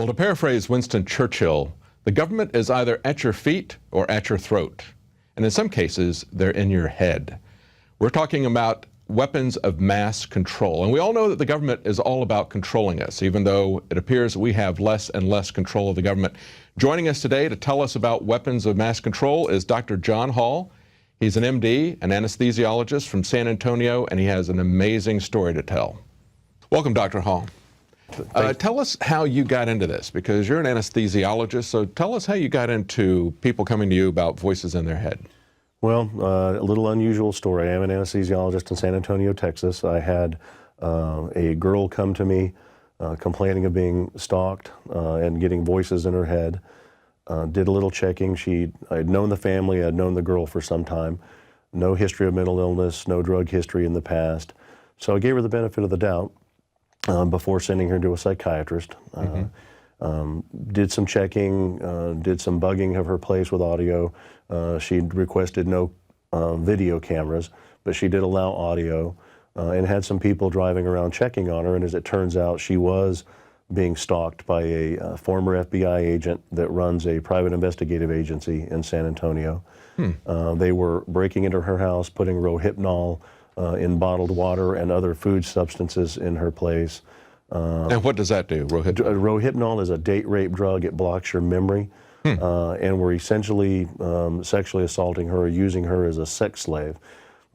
Well, to paraphrase Winston Churchill, the government is either at your feet or at your throat. And in some cases, they're in your head. We're talking about weapons of mass control. And we all know that the government is all about controlling us, even though it appears we have less and less control of the government. Joining us today to tell us about weapons of mass control is Dr. John Hall. He's an MD, an anesthesiologist from San Antonio, and he has an amazing story to tell. Welcome, Dr. Hall. Tell us how you got into this, because you're an anesthesiologist, so tell us how you got into people coming to you about voices in their head. Well, a little unusual story. I am an anesthesiologist in San Antonio, Texas. I had a girl come to me complaining of being stalked and getting voices in her head. Did a little checking. I had known the family, I had known the girl for some time. No history of mental illness, no drug history in the past. So I gave her the benefit of the doubt before sending her to a psychiatrist. Did some checking, did some bugging of her place with audio. She'd requested no video cameras, but she did allow audio and had some people driving around checking on her. And as it turns out, she was being stalked by a former FBI agent that runs a private investigative agency in San Antonio. They were breaking into her house, putting Rohypnol in bottled water and other food substances in her place. And what does that do, Rohypnol? Rohypnol is a date rape drug. It blocks your memory. And were essentially sexually assaulting her, using her as a sex slave.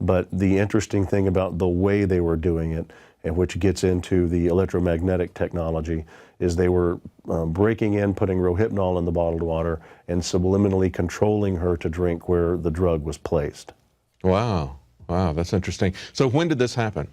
But the interesting thing about the way they were doing it, and which gets into the electromagnetic technology, is they were breaking in, putting Rohypnol in the bottled water, and subliminally controlling her to drink where the drug was placed. Wow. Wow, that's interesting. So when did this happen?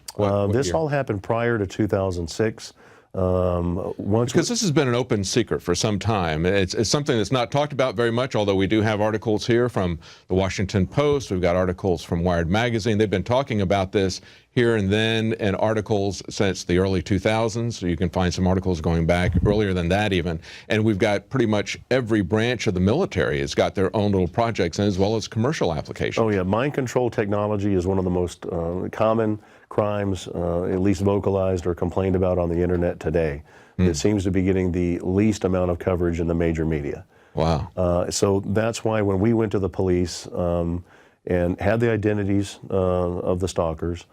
This all happened prior to 2006. Because this has been an open secret for some time. It's something that's not talked about very much, although we do have articles here from the Washington Post. We've got articles from Wired Magazine. They've been talking about this here and then in articles since the early 2000s. So you can find some articles going back earlier than that even. And we've got pretty much every branch of the military has got their own little projects, as well as commercial applications. Oh yeah, mind control technology is one of the most common crimes, at least vocalized or complained about on the internet today. It seems to be getting the least amount of coverage in the major media. Wow. So that's why when we went to the police and had the identities of the stalkers,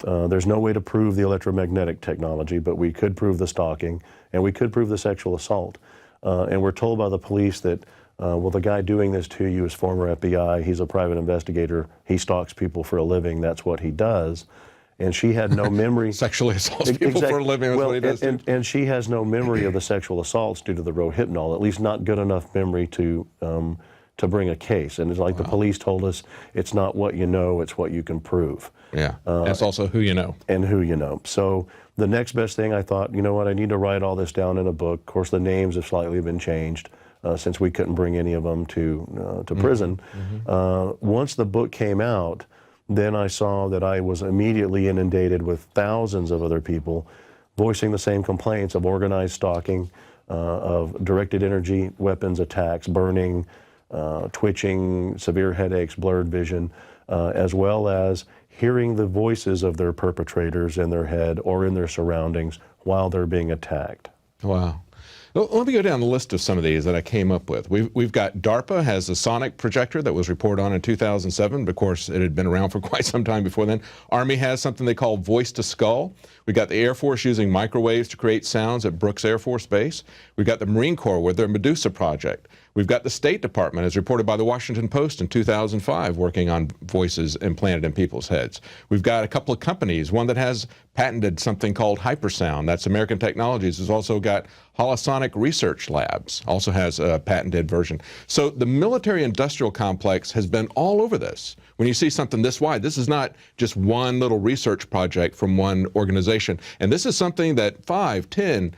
there's no way to prove the electromagnetic technology, but we could prove the stalking and we could prove the sexual assault. And we're told by the police that, well, the guy doing this to you is former FBI, he's a private investigator, he stalks people for a living, that's what he does. And she had no memory. Sexually assaults people for a living is what he does. And she has no memory of the sexual assaults due to the Rohypnol, at least not good enough memory to bring a case. And it's like the police told us, it's not what you know, it's what you can prove. Yeah, it's also who you know. And who you know. So the next best thing, I thought, you know what, I need to write all this down in a book. Of course, the names have slightly been changed since we couldn't bring any of them to prison. Once the book came out, then I saw that I was immediately inundated with thousands of other people voicing the same complaints of organized stalking, of directed energy weapons attacks, burning, twitching, severe headaches, blurred vision, as well as hearing the voices of their perpetrators in their head or in their surroundings while they're being attacked. Wow. Well, let me go down the list of some of these that I came up with. We've got DARPA has a sonic projector that was reported on in 2007. Of course, it had been around for quite some time before then. Army has something they call voice to skull. We've got the Air Force using microwaves to create sounds at Brooks Air Force Base. We've got the Marine Corps with their Medusa project. We've got the State Department, as reported by the Washington Post in 2005, working on voices implanted in people's heads. We've got a couple of companies, one that has patented something called hypersound. That's American Technologies. Has also got Holosonic Research Labs, also has a patented version. So the military-industrial complex has been all over this. When you see something this wide, this is not just one little research project from one organization. And this is something that 5, 10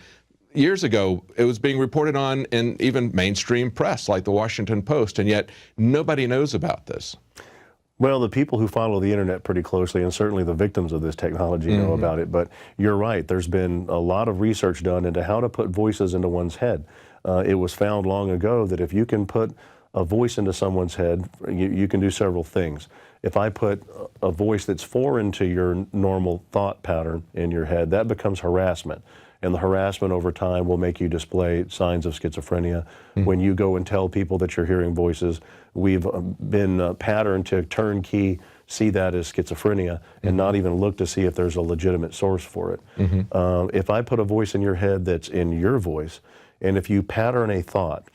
years ago, it was being reported on in even mainstream press like the Washington Post, and yet nobody knows about this. Well, the people who follow the internet pretty closely, and certainly the victims of this technology, know about it. But you're right, there's been a lot of research done into how to put voices into one's head. It was found long ago that if you can put a voice into someone's head, you can do several things. If I put a voice that's foreign to your normal thought pattern in your head, that becomes harassment. and the harassment over time will make you display signs of schizophrenia. When you go and tell people that you're hearing voices, we've been patterned to turnkey see that as schizophrenia and not even look to see if there's a legitimate source for it. If I put a voice in your head that's in your voice, and if you pattern a thought,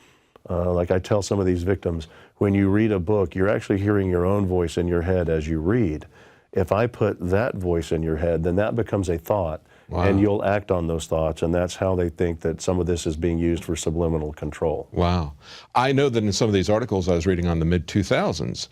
like I tell some of these victims, when you read a book, you're actually hearing your own voice in your head as you read. If I put that voice in your head, then that becomes a thought, and you'll act on those thoughts, and that's how they think that some of this is being used for subliminal control. Wow. I know that in some of these articles I was reading on the mid-2000s,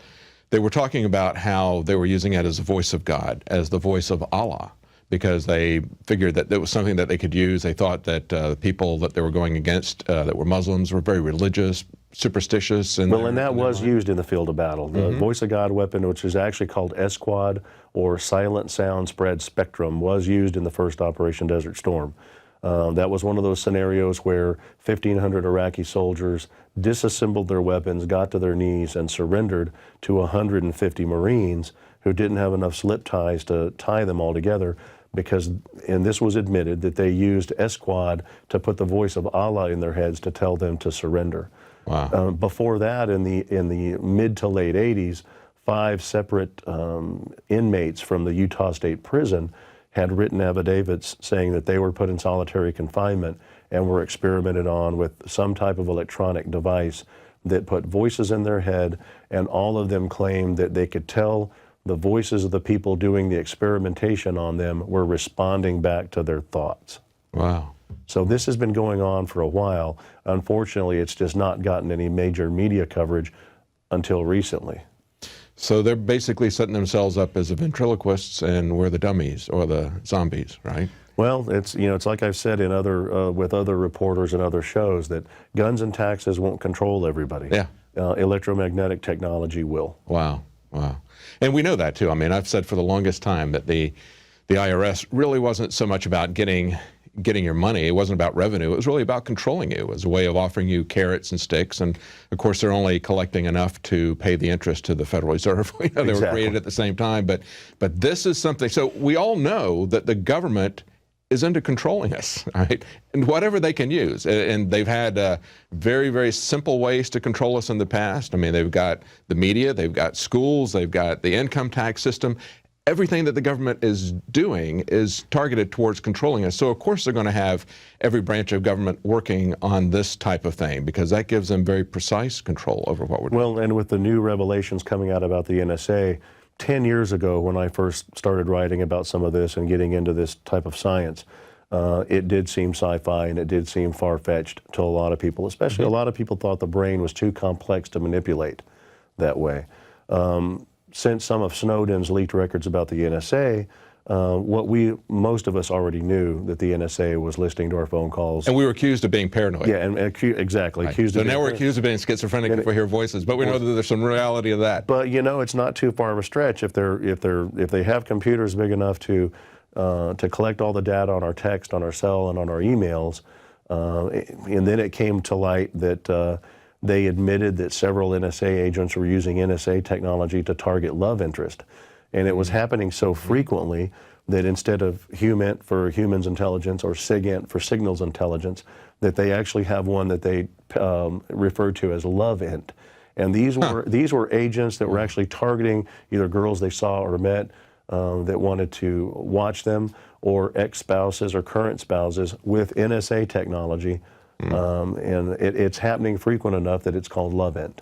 they were talking about how they were using it as the voice of God, as the voice of Allah, because they figured that it was something that they could use. They thought that the people that they were going against that were Muslims were very religious, superstitious. And well, and that was used in the field of battle. The Voice of God weapon, which is actually called SQUAD, or Silent Sound Spread Spectrum, was used in the first Operation Desert Storm. That was one of those scenarios where 1,500 Iraqi soldiers disassembled their weapons, got to their knees, and surrendered to 150 Marines who didn't have enough slip ties to tie them all together, because, and this was admitted, that they used SQUAD to put the voice of Allah in their heads to tell them to surrender. Wow. Before that, in the mid to late 80s, 5 separate inmates from the Utah State Prison had written affidavits saying that they were put in solitary confinement and were experimented on with some type of electronic device that put voices in their head, and all of them claimed that they could tell the voices of the people doing the experimentation on them were responding back to their thoughts. Wow. So this has been going on for a while. Unfortunately, it's just not gotten any major media coverage until recently. So they're basically setting themselves up as the ventriloquists, and we're the dummies or the zombies, right? Well, it's like I've said in with other reporters and other shows, that guns and taxes won't control everybody. Yeah. Electromagnetic technology will. Wow. Wow. And we know that too. I mean, I've said for the longest time that the IRS really wasn't so much about getting your money. It wasn't about revenue. It was really about controlling you. It was a way of offering you carrots and sticks. And of course, they're only collecting enough to pay the interest to the Federal Reserve. They were created at the same time. But this is something. So we all know that the government is into controlling us, right? And whatever they can use. And they've had very, very simple ways to control us in the past. I mean, they've got the media, they've got schools, they've got the income tax system. Everything that the government is doing is targeted towards controlling us. So of course they're going to have every branch of government working on this type of thing, because that gives them very precise control over what we're doing. Well, and with the new revelations coming out about the NSA, 10 years ago when I first started writing about some of this and getting into this type of science, it did seem sci-fi and it did seem far-fetched to a lot of people, especially a lot of people thought the brain was too complex to manipulate that way. Since some of Snowden's leaked records about the NSA, most of us already knew that the NSA was listening to our phone calls. And we were accused of being paranoid. Yeah, and exactly. Right. Accused so of now we're accused of being schizophrenic if we hear voices, but we know that there's some reality of that. But it's not too far of a stretch if they have computers big enough to collect all the data on our text, on our cell, and on our emails. And then it came to light that they admitted that several NSA agents were using NSA technology to target love interest. And it was happening so frequently that instead of HUMINT for humans intelligence or SIGINT for signals intelligence, that they actually have one that they refer to as LOVEINT. And these were agents that were actually targeting either girls they saw or met that wanted to watch them, or ex-spouses or current spouses with NSA technology. And it's happening frequent enough that it's called LOVEINT.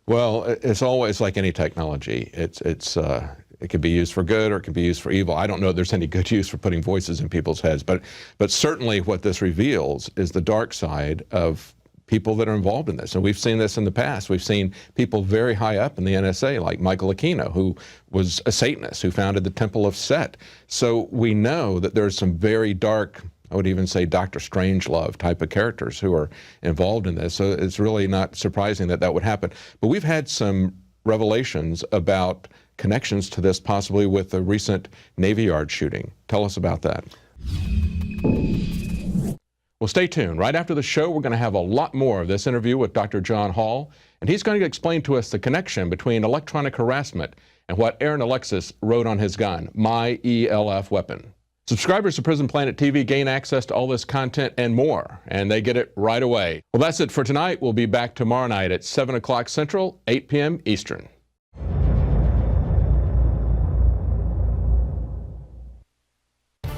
Well, it's always like any technology. It can be used for good or it can be used for evil. I don't know if there's any good use for putting voices in people's heads, but certainly what this reveals is the dark side of people that are involved in this. And we've seen this in the past. We've seen people very high up in the NSA, like Michael Aquino, who was a Satanist, who founded the Temple of Set. So we know that there's some very dark, I would even say Dr. Strangelove type of characters who are involved in this. So it's really not surprising that that would happen. But we've had some revelations about connections to this, possibly with the recent Navy Yard shooting. Tell us about that. Well, stay tuned. Right after the show, we're going to have a lot more of this interview with Dr. John Hall, and he's going to explain to us the connection between electronic harassment and what Aaron Alexis wrote on his gun, My ELF Weapon. Subscribers to Prison Planet TV gain access to all this content and more, and they get it right away. Well, that's it for tonight. We'll be back tomorrow night at 7 o'clock Central, 8 p.m. Eastern.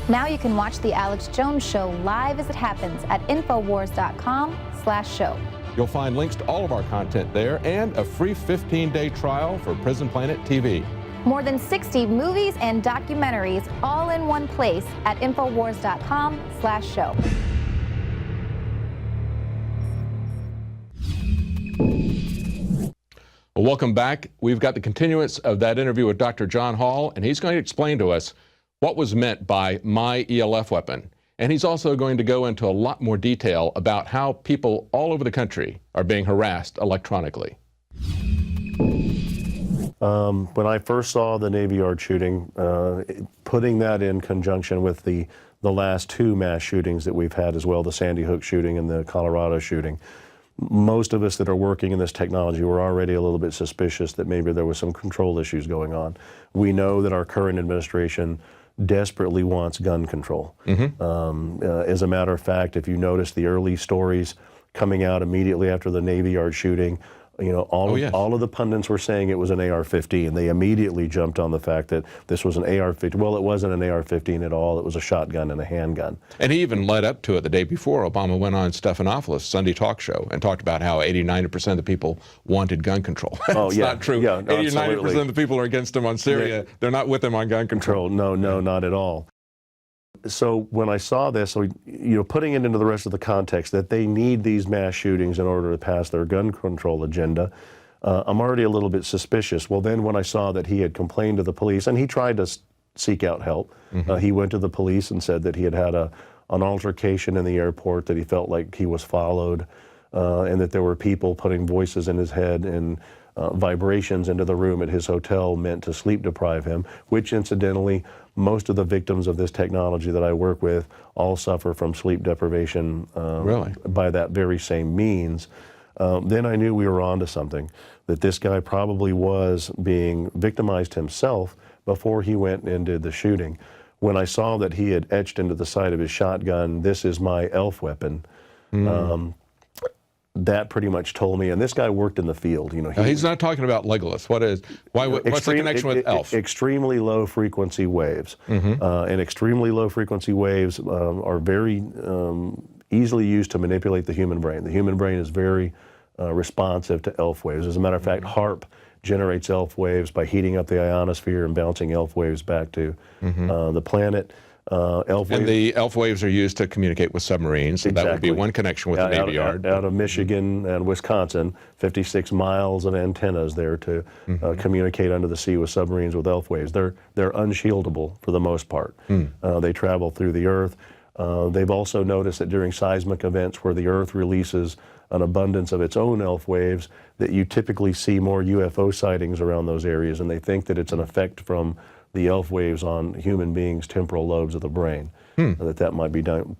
Now you can watch The Alex Jones Show live as it happens at Infowars.com/show. You'll find links to all of our content there and a free 15-day trial for Prison Planet TV. More than 60 movies and documentaries all in one place at Infowars.com/show. Well, welcome back. We've got the continuance of that interview with Dr. John Hall, and he's going to explain to us what was meant by my ELF weapon. And he's also going to go into a lot more detail about how people all over the country are being harassed electronically. When I first saw the Navy Yard shooting, putting that in conjunction with the last two mass shootings that we've had as well, the Sandy Hook shooting and the Colorado shooting, most of us that are working in this technology were already a little bit suspicious that maybe there was some control issues going on. We know that our current administration desperately wants gun control. As a matter of fact, if you notice the early stories coming out immediately after the Navy Yard shooting, you know, all of the pundits were saying it was an AR-15. They immediately jumped on the fact that this was an AR-15. Well, it wasn't an AR-15 at all. It was a shotgun and a handgun. And he even led up to it the day before. Obama went on Stephanopoulos' Sunday talk show and talked about how 80–90% of the people wanted gun control. Oh, It's yeah, not true. yeah, 80–90% of the people are against him on Syria. Yeah. They're not with him on gun control. No, not at all. So when I saw this, so, you know, putting it into the rest of the context that they need these mass shootings in order to pass their gun control agenda, I'm already a little bit suspicious. Well, then when I saw that he had complained to the police, and he tried to seek out help, he went to the police and said that he had had an altercation in the airport, that he felt like he was followed, and that there were people putting voices in his head and vibrations into the room at his hotel meant to sleep deprive him, which incidentally, most of the victims of this technology that I work with all suffer from sleep deprivation by that very same means. Then I knew we were onto something, that this guy probably was being victimized himself before he went and did the shooting. When I saw that he had etched into the side of his shotgun, "This is my ELF weapon," that pretty much told me, and this guy worked in the field. You know, He's not talking about Legolas. What's the connection with ELF? Extremely low frequency waves. And extremely low frequency waves are very easily used to manipulate the human brain. The human brain is very responsive to ELF waves. As a matter of fact, HAARP generates ELF waves by heating up the ionosphere and bouncing ELF waves back to the planet. And the ELF waves are used to communicate with submarines. So that would be one connection with the Navy Yard. Out of Michigan and Wisconsin, 56 miles of antennas there to communicate under the sea with submarines with ELF waves. They're unshieldable for the most part. They travel through the Earth. They've also noticed that during seismic events where the Earth releases an abundance of its own ELF waves, that you typically see more UFO sightings around those areas, and they think that it's an effect from the ELF waves on human beings' temporal lobes of the brain, that might be done.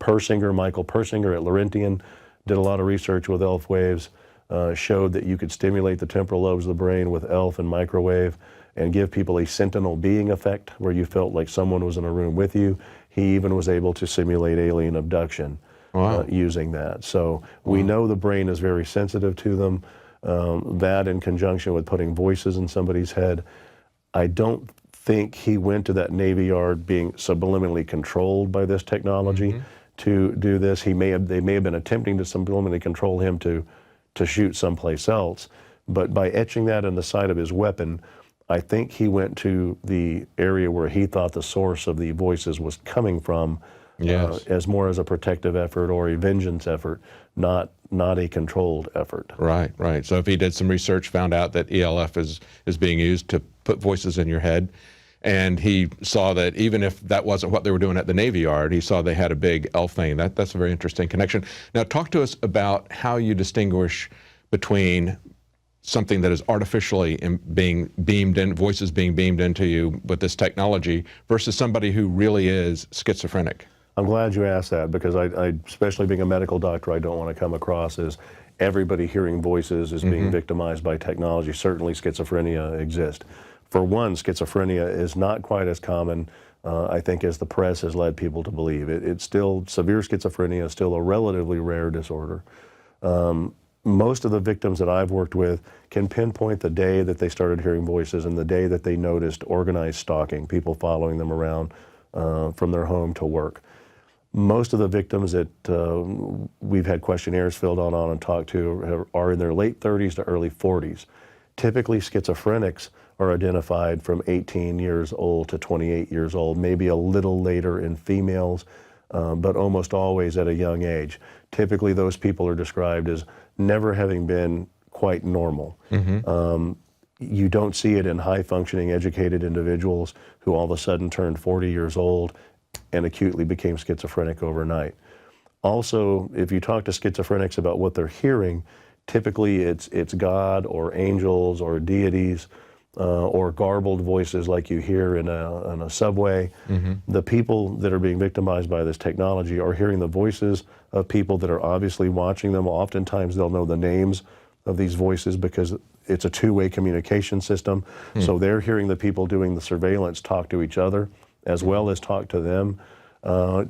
Michael Persinger at Laurentian did a lot of research with ELF waves, showed that you could stimulate the temporal lobes of the brain with ELF and microwave and give people a sentinel being effect where you felt like someone was in a room with you. He even was able to simulate alien abduction using that. So we know the brain is very sensitive to them. That in conjunction with putting voices in somebody's head, I don't think he went to that Navy Yard being subliminally controlled by this technology to do this. They may have been attempting to subliminally control him to shoot someplace else, but by etching that in the side of his weapon, I think he went to the area where he thought the source of the voices was coming from, as more as a protective effort or a vengeance effort, not a controlled effort. Right. So if he did some research, found out that ELF is being used to put voices in your head, and he saw that even if that wasn't what they were doing at the Navy Yard, he saw they had a big ELF thing. That's a very interesting connection. Now talk to us about how you distinguish between something that is artificially being beamed in, voices being beamed into you with this technology, versus somebody who really is schizophrenic. I'm glad you asked that, because I especially being a medical doctor, I don't want to come across as everybody hearing voices is being victimized by technology. Certainly schizophrenia exists. For one, schizophrenia is not quite as common I think, as the press has led people to believe. It's still, severe schizophrenia is still a relatively rare disorder. Most of the victims that I've worked with can pinpoint the day that they started hearing voices and the day that they noticed organized stalking, people following them around from their home to work. Most of the victims that we've had questionnaires filled out on and talked to are in their late 30s to early 40s. Typically, schizophrenics are identified from 18 years old to 28 years old, maybe a little later in females, but almost always at a young age. Typically, those people are described as never having been quite normal. You don't see it in high-functioning, educated individuals who all of a sudden turned 40 years old and acutely became schizophrenic overnight. Also, if you talk to schizophrenics about what they're hearing, typically it's God or angels or deities or garbled voices like you hear in a subway. The people that are being victimized by this technology are hearing the voices of people that are obviously watching them. Oftentimes they'll know the names of these voices because it's a two-way communication system. So they're hearing the people doing the surveillance talk to each other as well as talk to them.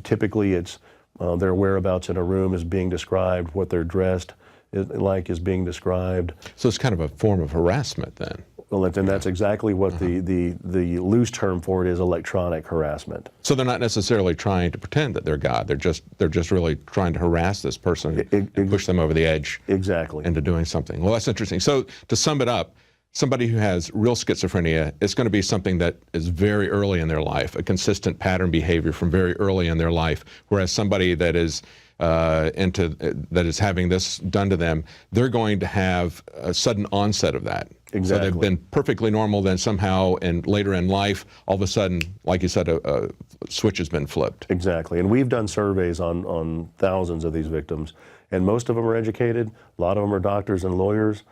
Typically it's their whereabouts in a room is being described, what they're dressed like is being described. So it's kind of a form of harassment then. Well, and that's exactly what the loose term for it is, electronic harassment. So they're not necessarily trying to pretend that they're God. They're just really trying to harass this person and push them over the edge. Exactly. Into doing something. Well, that's interesting. So to sum it up, somebody who has real schizophrenia, it's going to be something that is very early in their life, a consistent pattern behavior from very early in their life. Whereas somebody that is that is having this done to them, they're going to have a sudden onset of that. Exactly. So they've been perfectly normal, then somehow, and later in life, all of a sudden, like you said, a switch has been flipped. Exactly. And we've done surveys on thousands of these victims, and most of them are educated. A lot of them are doctors and lawyers,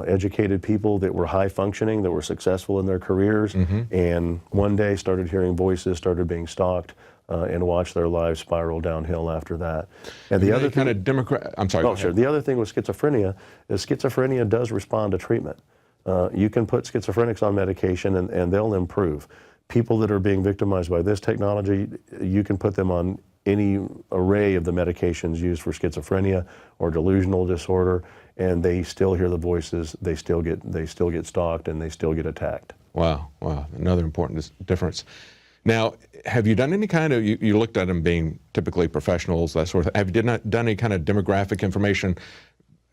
educated people that were high functioning, that were successful in their careers, and one day started hearing voices, started being stalked, and watched their lives spiral downhill after that. And the other kind of I'm sorry. Oh, sure. The other thing with schizophrenia is schizophrenia does respond to treatment. You can put schizophrenics on medication and they'll improve. People that are being victimized by this technology, you can put them on any array of the medications used for schizophrenia or delusional disorder, and they still hear the voices, they still get stalked, and they still get attacked. Wow, wow, another important difference. Now, have you done any kind of, you looked at them being typically professionals, that sort of thing. Have you done any kind of demographic information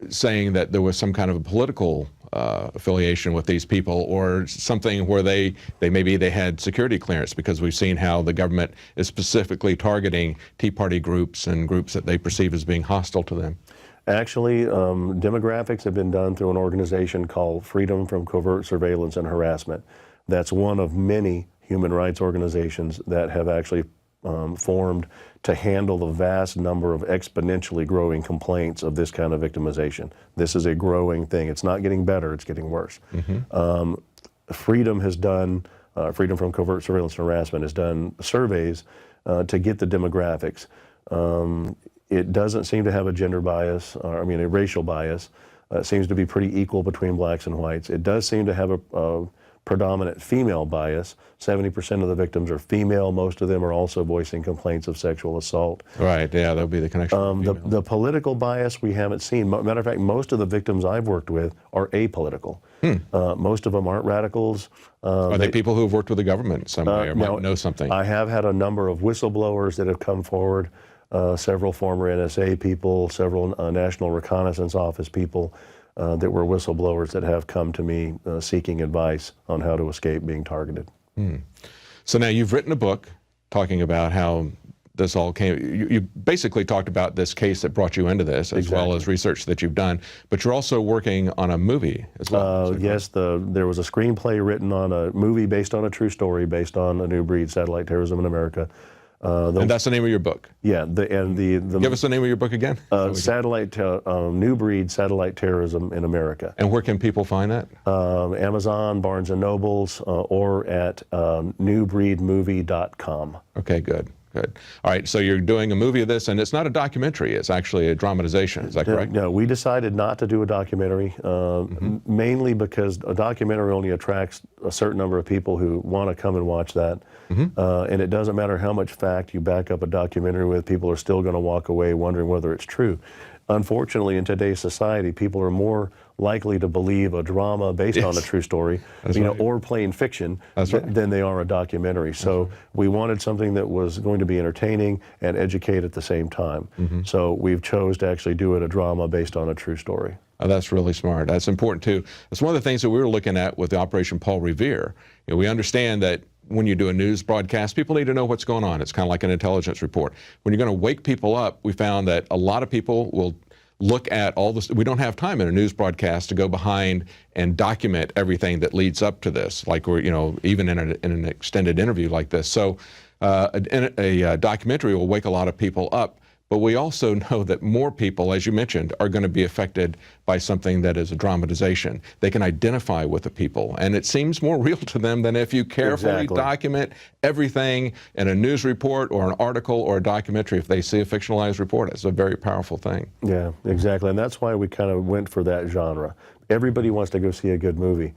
saying that there was some kind of a political affiliation with these people, or something where they maybe they had security clearance? Because we've seen how the government is specifically targeting Tea Party groups and groups that they perceive as being hostile to them. Actually, demographics have been done through an organization called Freedom from Covert Surveillance and Harassment. That's one of many human rights organizations that have actually formed to handle the vast number of exponentially growing complaints of this kind of victimization. This is a growing thing. It's not getting better, it's getting worse. Freedom has done, Freedom from Covert Surveillance and Harassment has done surveys to get the demographics. It doesn't seem to have a gender bias, a racial bias. It seems to be pretty equal between blacks and whites. It does seem to have a predominant female bias. 70% of the victims are female. Most of them are also voicing complaints of sexual assault. Right, yeah, that'll be the connection. The political bias we haven't seen. Matter of fact, most of the victims I've worked with are apolitical. Most of them aren't radicals. Are they people who have worked with the government in some way or might know something? I have had a number of whistleblowers that have come forward, several former NSA people, several National Reconnaissance Office people, that were whistleblowers that have come to me seeking advice on how to escape being targeted. So now you've written a book talking about how this all came. You basically talked about this case that brought you into this, as well as research that you've done, but you're also working on a movie as well. Yes, there was a screenplay written on a movie based on a true story, based on A New Breed: Satellite Terrorism in America. And that's the name of your book? Yeah. Give us the name of your book again? New Breed: Satellite Terrorism in America. And where can people find that? Amazon, Barnes & Nobles, or at newbreedmovie.com. Okay, good. Good. All right, so you're doing a movie of this, and it's not a documentary, it's actually a dramatization, is that correct? No, we decided not to do a documentary, mainly because a documentary only attracts a certain number of people who want to come and watch that. And it doesn't matter how much fact you back up a documentary with, people are still going to walk away wondering whether it's true. Unfortunately, in today's society, people are more likely to believe a drama based on a true story, or plain fiction, than they are a documentary. So we wanted something that was going to be entertaining and educate at the same time. So we've chose to actually do it a drama based on a true story. Oh, that's really smart. That's important too. That's one of the things that we were looking at with the Operation Paul Revere. We understand that when you do a news broadcast, people need to know what's going on. It's kind of like an intelligence report. When you're going to wake people up, we found that a lot of people will look at all this. We don't have time in a news broadcast to go behind and document everything that leads up to this, like we're, even in an extended interview like this. So a documentary will wake a lot of people up. But we also know that more people, as you mentioned, are going to be affected by something that is a dramatization. They can identify with the people, and it seems more real to them than if you carefully document everything in a news report or an article or a documentary. If they see a fictionalized report, it's a very powerful thing. Yeah, exactly, and that's why we kind of went for that genre. Everybody wants to go see a good movie.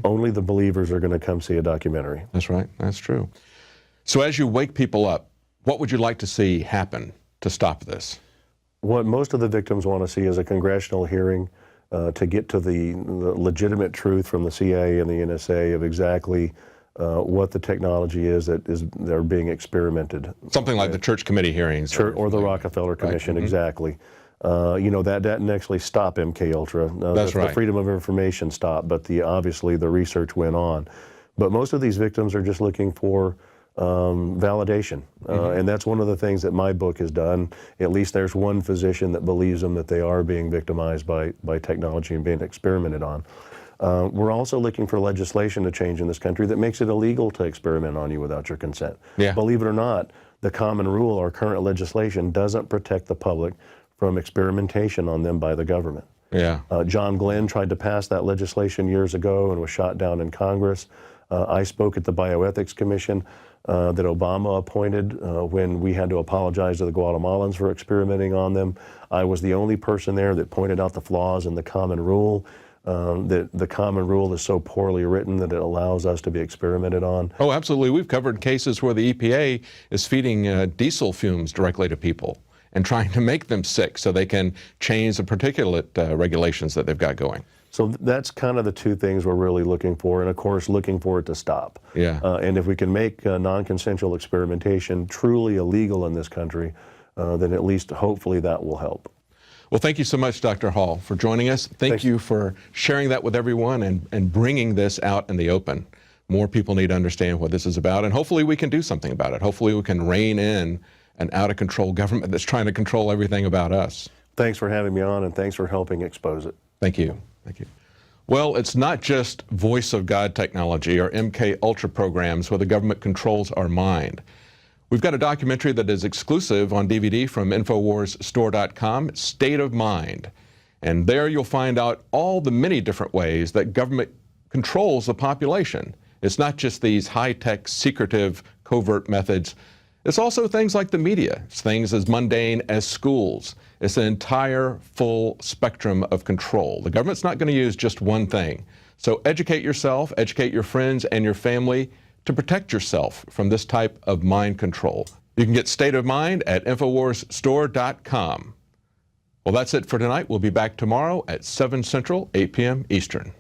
Only the believers are going to come see a documentary. That's right, that's true. So as you wake people up, what would you like to see happen to stop this? What most of the victims want to see is a congressional hearing to get to the legitimate truth from the CIA and the NSA of exactly what the technology is they're being experimented. Something like the church committee hearings. Or the Rockefeller Commission, exactly. That didn't actually stop MK Ultra. That's right. The Freedom of Information stopped, but obviously the research went on. But most of these victims are just looking for validation. And that's one of the things that my book has done. At least there's one physician that believes them that they are being victimized by technology and being experimented on. We're also looking for legislation to change in this country that makes it illegal to experiment on you without your consent. Believe it or not, the common rule, our current legislation, doesn't protect the public from experimentation on them by the government. John Glenn tried to pass that legislation years ago and was shot down in Congress. I spoke at the Bioethics Commission that Obama appointed when we had to apologize to the Guatemalans for experimenting on them. I was the only person there that pointed out the flaws in the common rule, that the common rule is so poorly written that it allows us to be experimented on. Oh, absolutely. We've covered cases where the EPA is feeding diesel fumes directly to people and trying to make them sick so they can change the particulate regulations that they've got going. So that's kind of the two things we're really looking for, and of course looking for it to stop. And if we can make non-consensual experimentation truly illegal in this country, then at least hopefully that will help. Well, thank you so much, Dr. Hall, for joining us. Thank you for sharing that with everyone and bringing this out in the open. More people need to understand what this is about, and hopefully we can do something about it. Hopefully we can rein in an out-of-control government that's trying to control everything about us. Thanks for having me on, and thanks for helping expose it. Thank you. Thank you. Well, it's not just Voice of God technology or MK Ultra programs where the government controls our mind. We've got a documentary that is exclusive on DVD from InfoWarsStore.com, State of Mind. And there you'll find out all the many different ways that government controls the population. It's not just these high-tech, secretive, covert methods. It's also things like the media. It's things as mundane as schools. It's an entire full spectrum of control. The government's not going to use just one thing. So educate yourself, educate your friends and your family to protect yourself from this type of mind control. You can get State of Mind at InfoWarsStore.com. Well, that's it for tonight. We'll be back tomorrow at 7 Central, 8 p.m. Eastern.